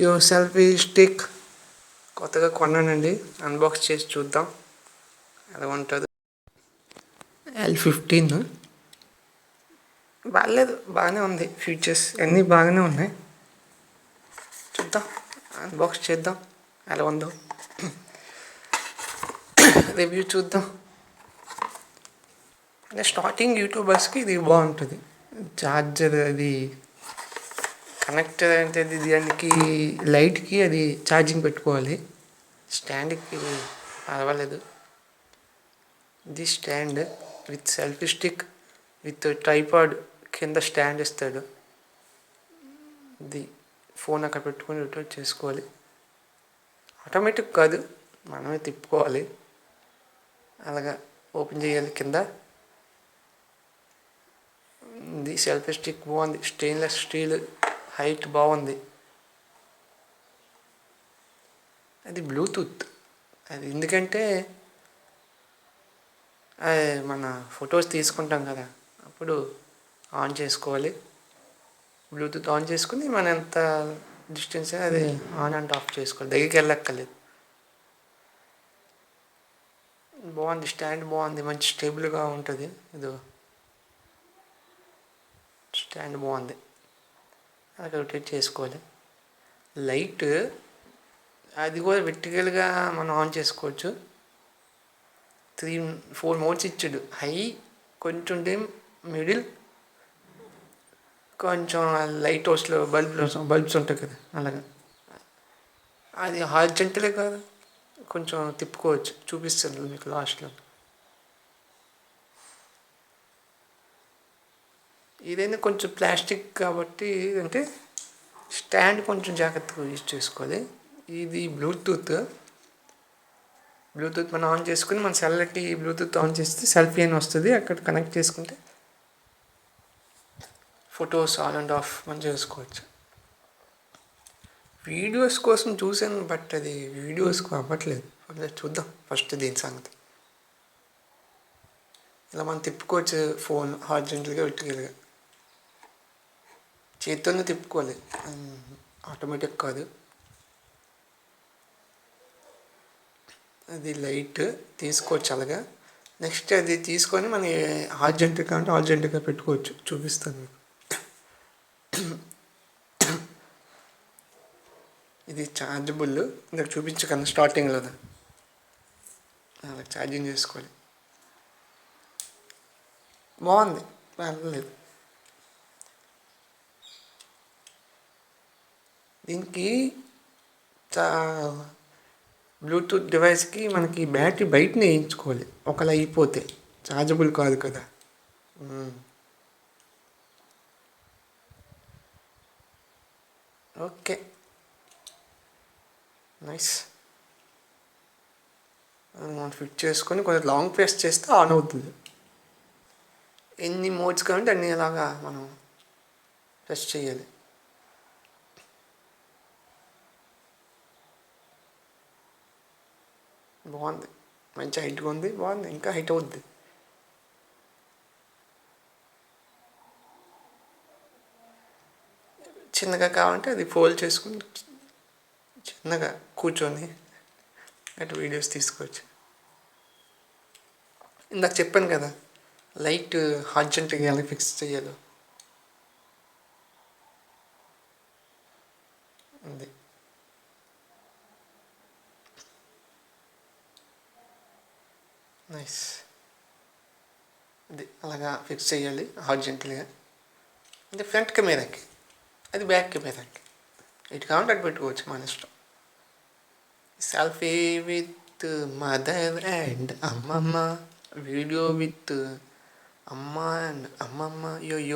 యో selfie stick కొత్తగా కొన్నానండి. Unbox చేసి చూద్దాం ఎలా ఉంటుంది. L15 బాగాలేదు, బాగానే ఉంది. ఫీచర్స్ అన్నీ బాగానే ఉన్నాయి. చూద్దాం, అన్బాక్స్ చేద్దాం ఎలా ఉందో. రివ్యూ చూద్దాం. అంటే స్టార్టింగ్ యూట్యూబర్స్కి ఇది బాగుంటుంది. ఛార్జర్ అది కనెక్ట్ అంటే దానికి లైట్కి అది ఛార్జింగ్ పెట్టుకోవాలి. స్టాండ్కి పర్వాలేదు. ఇది stand with selfie stick with tripod కింద స్టాండ్ ఇస్తాడు. ఇది ఫోన్ అక్కడ పెట్టుకొని రిటర్న్ చేసుకోవాలి. ఆటోమేటిక్ కాదు, మనమే తిప్పుకోవాలి. అలాగా ఓపెన్ చేయాలి. కింద ఇది సెల్ఫీ స్టిక్ బాగుంది. స్టెయిన్లెస్ స్టీల్, హైట్ బాగుంది. అది బ్లూటూత్. అది ఎందుకంటే మన ఫొటోస్ తీసుకుంటాం కదా, అప్పుడు ఆన్ చేసుకోవాలి. బ్లూటూత్ ఆన్ చేసుకుని మన ఎంత డిస్టెన్స్ అది ఆన్ అండ్ ఆఫ్ చేసుకోవాలి. దగ్గరికి వెళ్ళక్కర్లేదు. బాగుంది. స్టాండ్ బాగుంది, మంచి స్టేబుల్గా ఉంటుంది. ఇది స్టాండ్ బాగుంది. అలా రొటేట్ చేసుకోవాలి. లైట్ అది కూడా వెర్టికల్గా మనం ఆన్ చేసుకోవచ్చు. 3-4 మోడ్స్ ఇచ్చాడు. హై, కొంచెం డిమ్, మిడిల్, కొంచెం లైట్ హౌస్లో బల్బ్స్ ఉంటాయి కదా అలాగా. అది హార్జెంటలే కాదు, కొంచెం తిప్పుకోవచ్చు. చూపిస్తాను మీకు లాస్ట్లో. ఇదైనా కొంచెం ప్లాస్టిక్ కాబట్టి అంటే స్టాండ్ కొంచెం జాగ్రత్తగా యూజ్ చేసుకోవాలి. ఇది బ్లూటూత్ మనం ఆన్ చేసుకుని మన సెల్కి బ్లూటూత్ ఆన్ చేస్తే సెల్ఫీ అని వస్తుంది. అక్కడ కనెక్ట్ చేసుకుంటే ఫొటోస్ ఆన్ అండ్ ఆఫ్ మనం చేసుకోవచ్చు. వీడియోస్ కోసం చూసాను, బట్ అది వీడియోస్కి అవ్వట్లేదు. చూద్దాం ఫస్ట్ దీని సంగతి. ఇలా మనం తిప్పుకోవచ్చు ఫోన్ హార్జెంటల్గా వెర్టికల్గా. చేతితోనే తిప్పుకోవాలి, ఆటోమేటిక్ కాదు. అది లైట్ తీసుకోవచ్చు అలాగా. నెక్స్ట్ అది తీసుకొని మన హార్జెంట్గా అంటే హార్జెంట్గా పెట్టుకోవచ్చు. చూపిస్తాను మీకు. ఇది ఛార్జబుల్. ఇందాక చూపించకన్నా స్టార్టింగ్లో అలా ఛార్జింగ్ చేసుకోవాలి. బాగుంది, పర్లేదు. దీనికి బ్లూటూత్ డివైస్కి మనకి బ్యాటరీ బయటనే వేయించుకోవాలి. ఒకలా అయిపోతే ఛార్జబుల్ కాదు కదా. Okay, nice. మనం ఫిట్ చేసుకొని కొంచెం లాంగ్ ప్రెస్ చేస్తే ఆన్ అవుతుంది. ఎన్ని మోడ్స్ కావాలంటే అన్ని అలాగా మనం ప్రెస్ చేయాలి. బాగుంది, మంచి హైట్గా ఉంది. బాగుంది, ఇంకా హైట్ అవుద్ది. చిన్నగా కావాలంటే అది ఫోల్డ్ చేసుకుని చిన్నగా కూర్చొని అటు వీడియోస్ తీసుకోవచ్చు. ఇందాక చెప్పాను కదా, లైట్ హార్జెంట్గా ఎలా ఫిక్స్ చేయాలో. ఉంది. నైస్. అది అలాగా ఫిక్స్ చేయాలి హార్జెంటల్గా. అంటే ఫ్రంట్ కెమెరాకి, అది బ్యాక్ కెమెరాకి. ఇటు కావాలంటే అటు పెట్టుకోవచ్చు, మన ఇష్టం. సెల్ఫీ విత్ మదర్ అండ్ అమ్మమ్మ, వీడియో విత్ అమ్మ అండ్ అమ్మమ్మ. యో